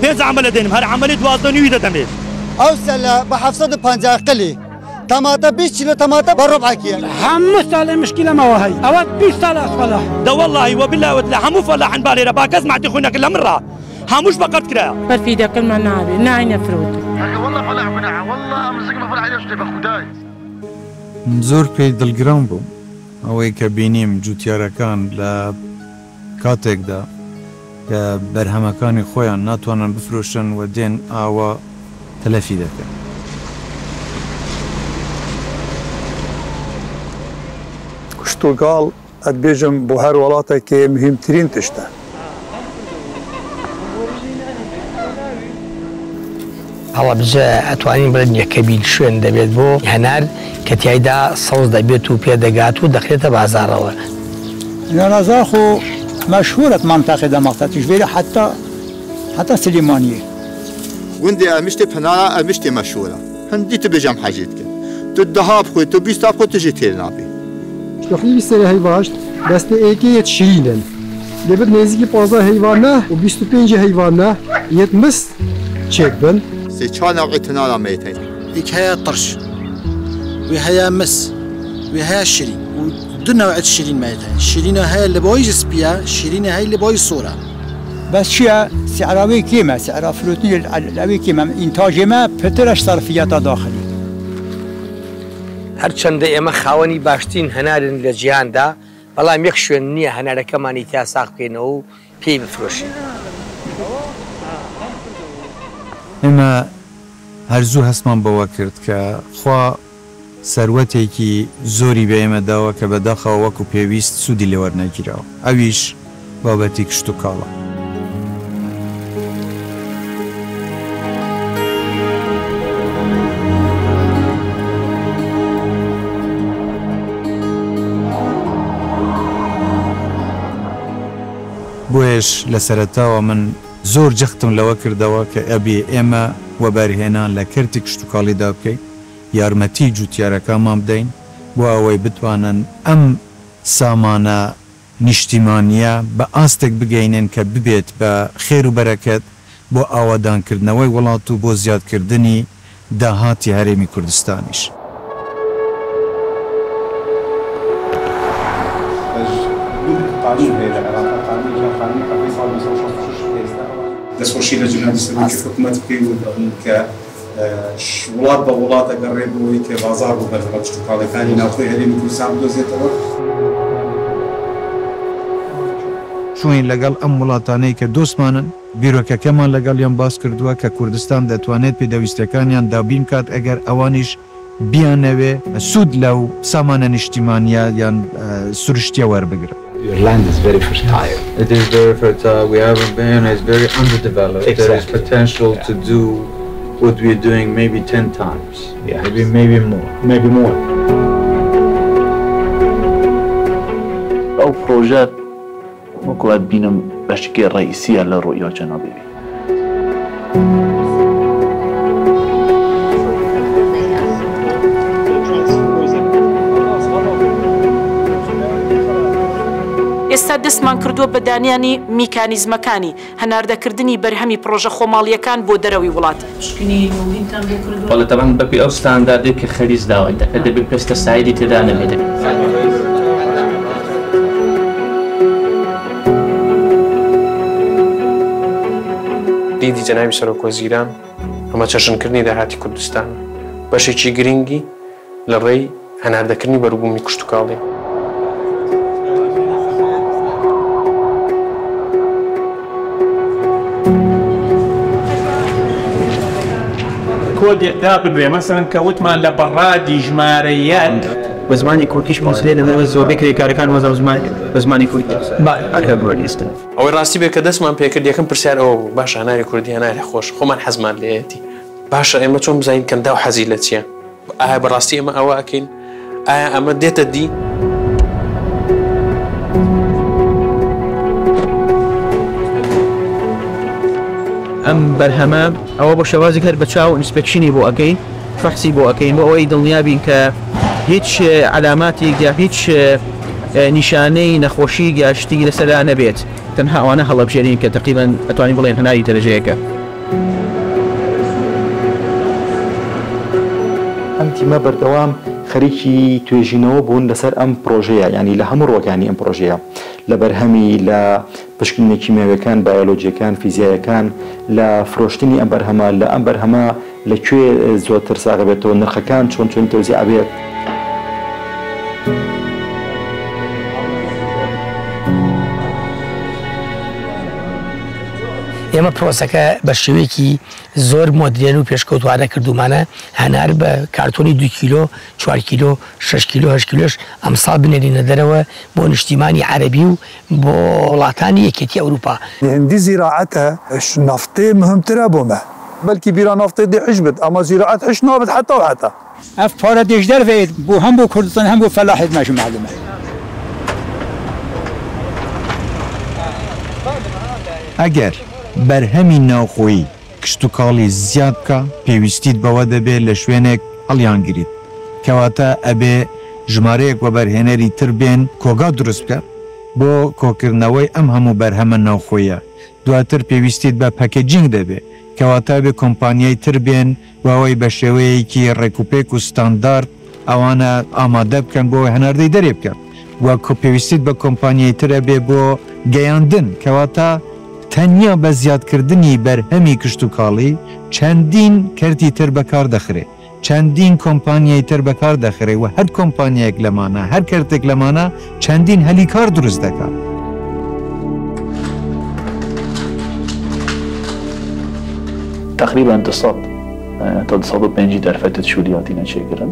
5 عمل دينم هر عملي 12 ويدا دميت اوصل ب 750 قلي طماطم 20 كيلو طماطم بربع كيلو حمس على مشكله ما وهي اوقات 20 سنه صلاح ده والله وبالله وتلا حمو فلاح عن بالي رباك سمعت اخونا كل مره حموش بقت كرا برفيدا كل ما نعبي نعين فروت والله فلاح بنع والله امسك ما فلاح يشتي بخداي زۆر پێی دڵگران بووم ئەوەی کە بینیم جوتیارەکان لە کاتێکدا کە بەرهەمەکانی خۆیان ناتوانن بفرۆشن و دێن ئاوا تەلەفی دەکەن. کشتوگاڵ ئەتبێژم بۆ هەر وڵاتێکی مهمترین تشتە. هەڵە بجە ئەتوانین بڵێن یەکەبیل شوێن دەبێت بۆ هەنار کە تیایدا سەوز دەبێت و پێدەگات و دەخرێتە بازاڕەوە. نانازار خۆ مەشهورەت منطقه دەمەختە تژێرە حتا سلیمانیە. گوندی ئەمیشتی پەنارە ئەمیشتی مەشهورە. هەندی تو بێژەم حەجیت کرد. تو دەها بخۆیت تو 20 بخۆیت توژی تێر نابی. دخلی سری هیواش دست ایکیت شیرینن. لبد نزدیکی 15 حیوانه و 25 حیوانه یت مست چک بن. سه چهار نوع تنارا میتین. یک هیا طرش و هیا مس و هیا شیرین و دو نوع شیرین میتین. شیرین هیا اللي باي جسبيا شیرین هیا اللي باي صورة. بس شيء سعراوي كيما سعر فلوتني الأوي كيما إنتاج ما فترش صرفيات داخلي. هەرچەندە ئێمە خاوەنی باشترین هەنارن لە جیهاندا بەڵام یەک شوێن نییە هەنارەکەمانی تا ساغ بکەینەوە و پێی بفرۆشین. ئێمە هەرزوو هەستمان بەوە کرد کە خوا سەروەتێکی زۆری بە ئێمە داوە کە بەداخەوە وەکو پێویست سوودی لێ وەرنەگیراوە. ئەویش بابەتی کشت و کاڵە. بۆیش لە سەرەتاوە من زۆر جەختم لەوە کردەوە کە ئەبێ ئێمە وەبەرهێنان لە کەرتی کشتتوکاڵیدا بکەین یارمەتی جوتیارەکانمان بدەین بۆ ئەوەی بتوانن ئەم سامانە نیشتیمانیە بە ئاستێک بگەینن کە ببێت بە خێر و بەرەکەت بۆ ئاوادانکردنەوەی وڵات و بۆ زیادکردنی داهاتی هەرێمی کوردستانیش. دەستخۆشی لە جنابی سەرۆکی حکوومەت بکەین کە وڵات بە وڵات ئەگەڕێت بۆەوەی کە بازار بوو بەرهەمە کشتتوکاڵەکانی ناوخۆی هەرێمی کوردستان بدۆزێتەوە. چوین لەگەڵ ئەم وڵاتانەی کە دۆستمانن بیرۆکەکەمان لەگەڵیان باس کردووە کە کوردستان دەتوانێت پێدەویستەکانیان دابین کات ئەگەر ئەوانیش بیانەوێ سوود لەو سامانە نیشتیمانیە یان سروشتیە وەربگرن. Your land is very fertile. It is very fertile. We have Bayona is very underdeveloped. Exactly. There is potential to do what we are doing maybe 10 times. Yeah. Maybe more. Maybe more. أو بروجات وكواد بينهم بشكل رئيسية للرؤية جنابي. ئێستا دەستمان کردووە بە دانیانی میکانیزمەکانی هەناردەکردنی بەرهەمی پرۆژە خۆماڵیەکان بۆ دەرەوەی وڵات. وڵا تەمان بەپی ئەو ستانداردێک کە خەریز داوای دەکە دەبێت پێستە سایدی تێدا نەبێت. دیدی جەنابی سەرۆکوەزیران ئەمە چەشنکردنی داهاتی کوردستان بەشێکی گرنگی لە ڕێی هەناردەکردنی بەروبوومی کشتتوکاڵی. کۆدێکدا ببێ مەسەڵەن کە وتمان لە بەڕادی ژمارەیەک بە زمانی کورتیش مسلێ لەمەوە زۆربەی کرێکارەکان وەزە بە زمانی کورتی ئەوەی ڕاستی بێت کە دەستمان پێکرد یەکەم پرسیار ئەوە بوو باشە هەناری کوردی هەناری خۆش خۆمان حەزمان لێیەتی باشە ئێمە چۆن بزانین کەمدا و حەزی لە چییە ئایا بەڕاستی ئێمە ئەوە ئەکەین ئایا ئەمە دێتە دی ئەم بەرهەمە ئەوە بۆ شێوازێک هەر بە چاو ئینسپێکشنی بۆ ئەەکەین فەحسی بۆ ئەەکەین بۆ ئەوەی دڵنیابین کە هیچ علاماتێک یا هیچ نیشانەی نەخۆشی گەشتی لەسەردا نەبێت تەنها ئەوانە هەڵەبژێرین کە تقریباً ئەتوانین بڵێن هەناری دەرەجەیەکە. تیمە بەردەوام خەریکی توێژینەوە بوون لەسەر ئەم پرۆژەیە یعنی لە هەموو ڕۆکانی ئەم پرۆژەیە لە بەرهەمی لە پشکنێکی کیمیاویەکان بایۆلۆجیەکان فیزیایەکان لە فرۆشتنی ئەم بەرهەمە لە ئەم بەرهەمە لەکوێ زۆرتر ساغ بێتەوە نرخەکان چۆن تەوزیع بێت. ئێمە پرۆسەکە بە شێوەیەکی زۆر مۆدرێن و پێشکەوتوانە کردومانە هەنار بە کارتۆنی 2 کیلۆ 4 کیلۆ 6 کیلۆ 8 کیلۆش ئەمساڵ بنێرینە دەرەوە بۆ نیشتیمانی عەرەبی و بۆ وڵاتانی یەکێتی ئەوروپا. هەندی زیراعەتە نەفتێ مهمترە بۆمە بەلکی بیرا نەفتێ دێحش بێت ئەمە زیراعەت حش نابێت حتا و حتا ئەف پارە دێژدەر بێت بۆ هەم بۆ کوردستان هەم بۆ فەلاحێت مەش معلومە. ئەگەر بەرهەمی ناوخۆیی کشتتوکاڵی زیاد بکە پێویستیت بەوە دەبێت لە شوێنێک هەڵیانگریت کەواتە ئەبێ ژمارەیەک وە بەرهێنەری تر بێن کۆگا دروست بکە بۆ کۆکردنەوەی ئەم هەموو بەرهەمە ناوخۆیە دواتر پێویستیت بە پەکەجینگ دەبێت کەواتە بێ کۆمپانیای تر بێن واوەی بە شێوەیەکی ڕێکوپێک و ستاندارد ئەوانە ئامادە بکەن بۆ هەناردەی دەرێ بکەن وە پێویستیت بە کۆمپانیای ترە بێ بۆ گەیاندن کەواتە تەنیا بە زیادکردنی بەرهەمی کشتتوکاڵی چەندین کەرتی تر بەکار دەخرێت چەندین کۆمپانیای تر بەکار دەخرێت و هەر کۆمپانیایەک لەمانە هەر کەرتێک لەمانە چەندین هەلی کار دروست دەکات. تقريبا تا 150% شولياتي نشيكرن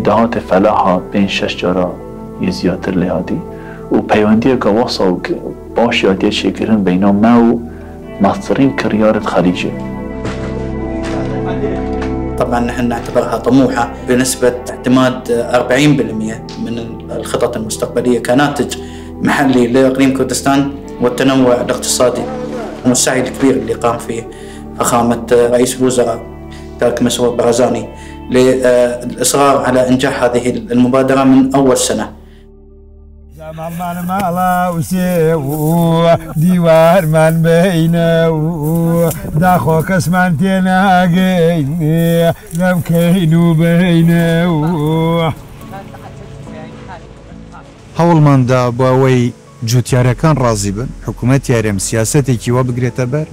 دهات فلاحة بين 6 جارة يزياتر لهاتي وبيواندية كواسا باشياتي شيكرن بينما ما مصدرين كريارة خليجي. طبعا نحن نعتبرها طموحة بنسبة اعتماد 40% من الخطط المستقبلية كناتج محلي لإقليم كردستان والتنوع الاقتصادي والسعي الكبير اللي قام فيه فخامة رئيس الوزراء تارك مسعود برزاني للإصرار على إنجاح هذه المبادرة من أول سنة. ديوار من بينه داخو كسمان تناقيني لم كينو بينه هەوڵماندا بۆ ئەوەی جوتیارەکان ڕازی بن حکوومەت یارێم سیاسەتێکی وا بگرێتە بەر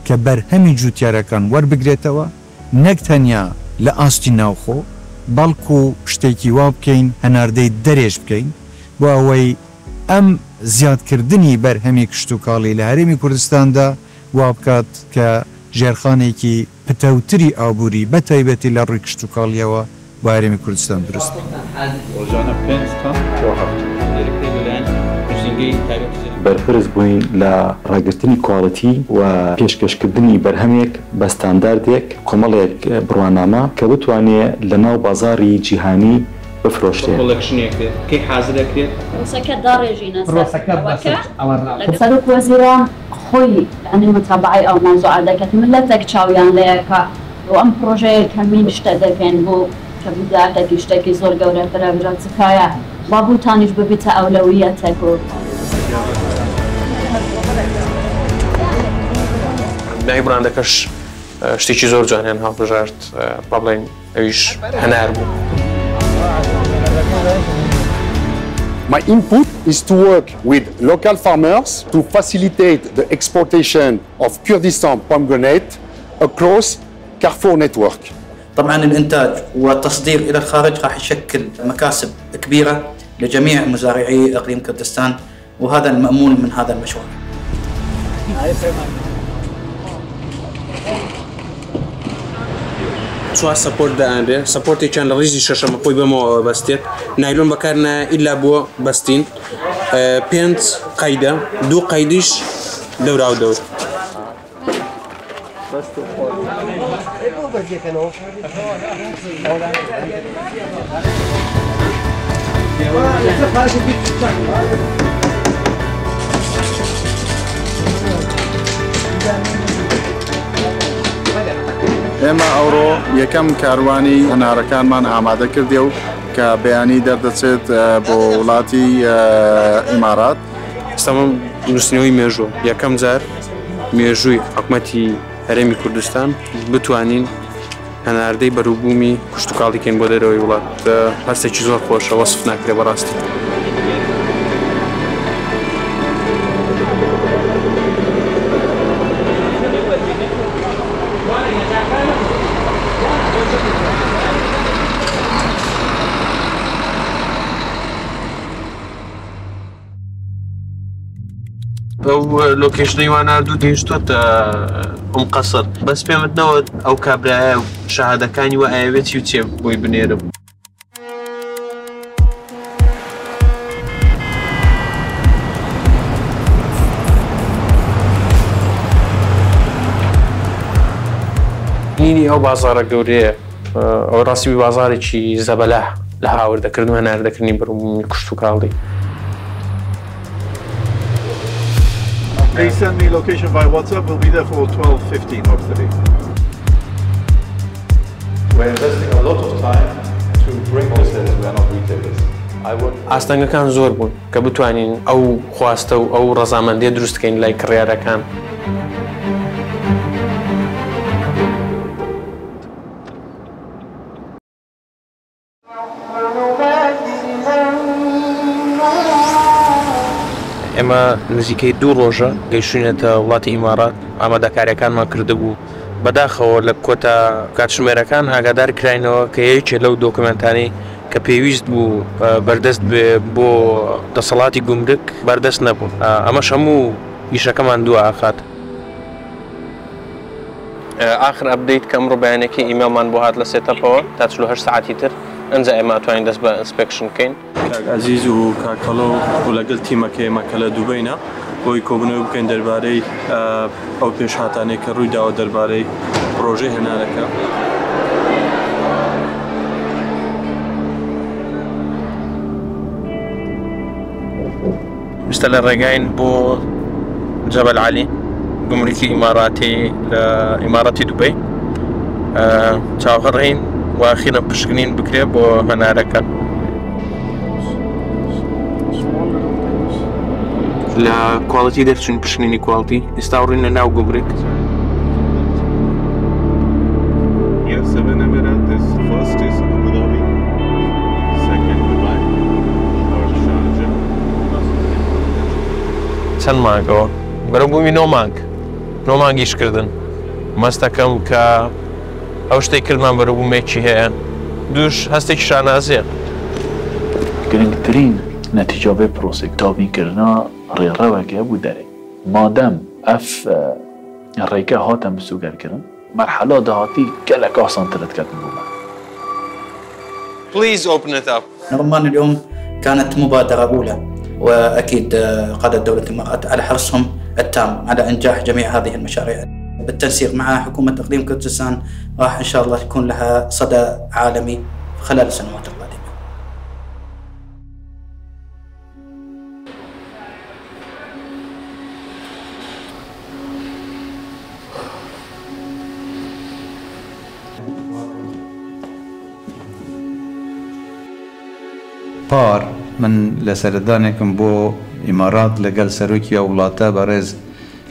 کە بەرهەمی جوتیارەکان وەربگرێتەوە نەک تەنیا لە ئاستی ناوخۆ بەڵکو شتێکی وا بکەین هەناردەی دەرێژ بکەین بۆ ئەوەی ئەم زیادکردنی بەرهەمی کشتتوکاڵی لە هەرێمی کوردستاندا وا بکات کە ژێرخانێکی پتەوتری ئابووری بە تایبەتی لە ڕووی کشتتوکاڵیەوە بۆ هەرێمی کوردستان دروست. بەرپرس بووین لە ڕاگررتنی کواڵەتی و پێشکەشکردنی بەرهەمێک بە ستانداردێک کۆمەڵێک بڕوانامە کە بتوانێت لە ناو بازاری جیهانی بفرۆشتێت. کەی حاضر دەکرێت ڕۆسەکە داڕێژینە سەرۆک وەزیران خۆی ئەنی متابعی ئەو مۆزوع دەکات ملەتێک چاویان لەیەکە و ئەم پرۆژەیە کەمین شتە دەکەن بۆ کە بداتێکی شتێکی زۆر گەورەترە بژە چکایە با بوتانیش ببیتە ئەولەویەتێک و نای براندەکەش شتێکی زۆر جوانیان هاوبژارد با بڵێن ئەویش هەنار بوو. My input is to work with local farmers to facilitate the exportation of Kurdistan pomegranate across Carrefour network. طبعا الإنتاج والتصدير إلى الخارج راح يشكل مكاسب كبيرة لجميع مزارعي إقليم كردستان وهذا المأمول من هذا المشروع. چوار سپۆرت دائەنرێ سپۆرتێکیان لە ڕیزی شەشەمە خۆی بەمەوە بەستێت نایلۆن بەکارنا ئیلا بووە بەستین 5 قەیدە 2 قەیدیش دەوراو دەور. ئێمە ئەوڕۆ یەکەم کاروانی هەنارەکانمان ئامادە کردێ و کە بەیانی دەردەچێت بۆ وڵاتی ئیمارات. ئێستامە نووسنەوەی مێژوو یەکەم جار مێژووی حکوومەتی هەرێمی کوردستان بتوانین هەناردەی بەروبوومی کشتتوکاڵیکەین بۆ دەرەوەی وڵات هەستێکی زۆر خۆشە وەصف ناکرێ بەڕاستی. ئەو لۆکیشنەی واناردوو گەیشتۆتە ئەم قەسەر بەس پێمتنەوە ئەو کابرایە و شەهادەکانی وە ئاوێتی و چێ بۆی بنێرم. نینی ئەو بازارە گەورەیە ئەو ڕاستی بازارێکی زەبەلە لە هاوردەکردن و هەناردەکردنی بەروبوومی کشتتوکاڵی. They send me location via WhatsApp. We'll be there for 12:15 hopefully. We're investing a lot of time to bring this in. We are not retailers. ئاستەنگەکان زۆر بوون کە بتوانین ئەو خواستە و ئەو ڕەزامەندیە دروستکەین لای کڕیارەکان. ئێمە نزیکەی 2 ڕۆژە گەیشتوینەتە وڵاتی ئیمارات ئامادەکاریەکانمان کردبوو بەداخەوە لە کۆتا کاتژمێرەکان ئاگادار کراینەوە کە یەکێ لەو دۆکمنتانی کە پێویست بوو بەردەست بۆ دەسەڵاتی گومرک بەردەست نەبوو. ئەمەش هەموو ئیشەکەمان دووە ئاخات. ئاخر ئەپدەیت کە ئەمڕۆ بەیانێکی ئیمێلمان بۆ هات لە سێتەپەوە تا 48 ساعتی تر ئەنجا ئێمە ئەتوانین دەست بە ئینسپێکشن بکەین. کاک عەزیز و کاکەڵۆ و لەگەڵ تیمەکە ئێمە کە لە دووبەینە بۆی کۆبنەوە بکەین دەربارەی ئەو پێشهاتانەی کە ڕوویداوە دەربارەی پرۆژەی هێنانەکە. وستە لە ڕێگاین بۆ جەبەل عەلی گومرکی ئیماراتی لە ئیماراتی دووبەی چاوەڕێین و ئەخیرە پشکنین بکرێ بۆ هەنارەکە. لە کواڵەتی دەرچوون پشکنینی کواڵتی ئێستا ڕووینە ناو گومرک. چەند مانگەوە بەرەبوومی 9 مانگیشکردن مەستەکەم کە ئەو شتەی کردمان بەرەبوومێکی هەیە دووش هەستێکی شانازیە. گرنگترین نەتیجە بێ پرۆسێک تابینکردنا ڕێڕەوەگە بوو دەرێ مادەم ئەف ڕێگە هاتە مسوگەرکردن مەرحەلە داهاتی گەلێک ئاسانترت کردن بوومە. Please open it up. رمان اليوم كانت مبادرة أولى وأكيد قادة دولة الإمارات على حرصهم التام على إنجاح جميع هذه المشاريع بالتنسيق مع حكومة إقليم كردستان راح إن شاء الله يكون لها صدى عالمي خلال السنوات القادمة. پار من لە سەردانێکم بۆ ئیمارات لەگەڵ سەرۆکی وڵاتە بەڕێز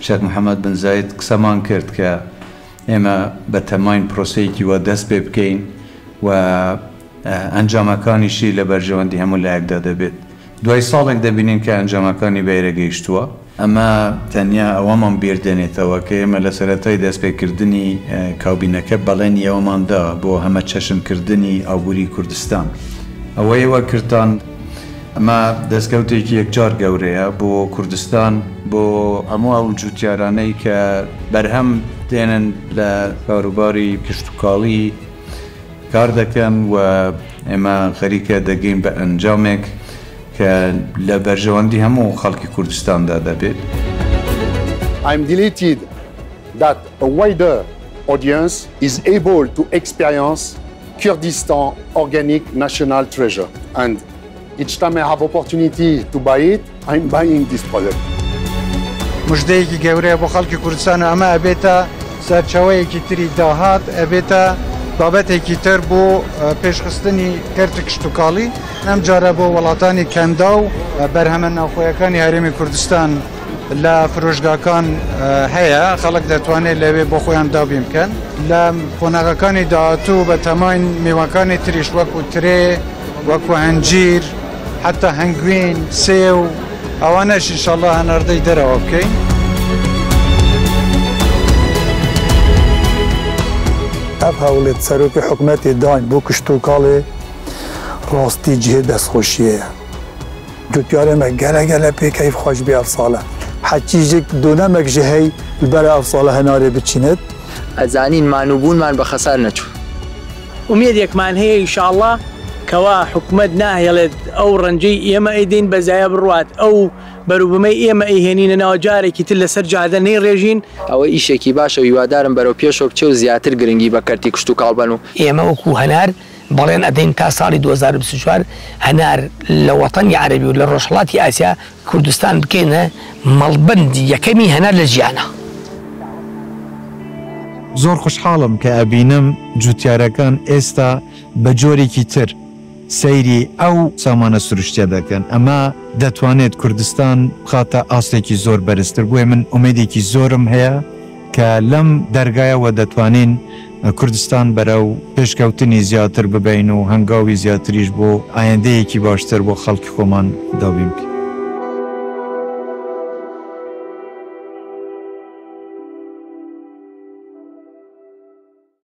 شێخ محەممەد بن زاید قسەمان کرد کە ئێمە بە تەماین پرۆسەیەکی وە دەست پێ بکەین و ئەنجامەکانیشی لە بەرژەوەندی هەموو لایەکدا دەبێت. دوای ساڵێک دەبینین کە ئەنجامەکانی بەیرە گەیشتووە. ئەمە تەنیا ئەوەمان بیردێنێتەوە کە ئێمە لە سەرەتای دەستپێکردنی کاوبینەکە بەڵێنی ئەوەماندا بۆ هەمە چەشنکردنی ئابووری کوردستان. ئەوەی وە کردان ئەمە دەستکەوتێکی یەکجار گەورەیە بۆ کوردستان بۆ هەموو ئەو جوتیارانەی کە بەرهەم دێنن لە کاروباری کشتتوکاڵی کار دەکەن و ئێمە خەریکە دەگەین بە ئەنجامێک کە لە بەرژەوەندی هەموو خەڵکی کوردستاندا دەبێت. I'm delighted that a wider audience is able to experience Kurdistan organic national treasure, and each time I have opportunity to buy it, I'm buying this product. مژدەیەکی گەورەیە بۆ خەڵکی کوردستان و ئەمە ئەبێتە سەرچاوەیەکی تری داهات ئەبێتە بابەتێکی تر بۆ پێشخستنی کەرتی کشتتوکاڵی ئەم جارە بۆ وڵاتانی کەندا و بەرهەمە ناوخۆیەکانی هەرێمی کوردستان لە فرۆژگاکان هەیە خەڵک دەتوانێت لەوێ بۆ خۆیان دابی بکەن لە قۆناغەکانی داهاتوو بە تەماین میوەکانی تریش وەکو ترێ وەکو هەنجیر حتا هەنگوین سێو ئەوانەش ئینشاءڵڵا هەناردەی دەرەوە بکەین. ئەف هەوڵێت سەرۆکی حکوومەتی داین بۆ کشتتوکاڵێ ڕاستی جهێ دەستخۆشیەیە جوتیارێمە گەلە پێکەیف خۆش بێ ئەف ساڵە حەچیژێک دۆنەمەک ji hey li ber ev sala henarê biçînet ئەزانین مانوبوونمان بە خەسار نەچوو ومێدێکمان هەیە ئینشاءڵڵا کەوا حکوومەت ناهێڵێت ئەو ڕەنجەی ئێمە ئەیدەین بەزایە بڕوات ئەو بەروبمەی ئێمە ئەیهێنینە ناوە جارێکی تر لەسەر جادە نەی ڕێژین ئەوە ئیشێکی باشە و هیوادارم بەرەو پێشەوە بچێ و زیاتر گرنگی بە کەرتی کشت و کاڵبەن و ئێمە وەکو هەنار بەڵێن ئەدەین تا ساڵی 2024 هەنار لە وەتەنی عەرەبی و لە ڕۆژهەڵاتی ئاسیا کوردستان بکەینە مەڵبەندی یەکەمی هەنار لە ژیانە. زۆر خوشحاڵم کە ئەبینم جوتیارەکان ئێستا بە جۆرێکی تر سەیری ئەو سامانە سروشتە دەکەن ئەمە دەتوانێت کوردستان بخاتە ئاستێکی زۆر بەرزتر بووێ من ئومێدێکی زۆرم هەیە کە لەم دەرگایەوە دەتوانین کوردستان بەرەو پێشکەوتنی زیاتر ببین و هەنگاوی زیاتریش بۆ ئایندەیەکی باشتر بۆ خەڵکی خۆمان دابین.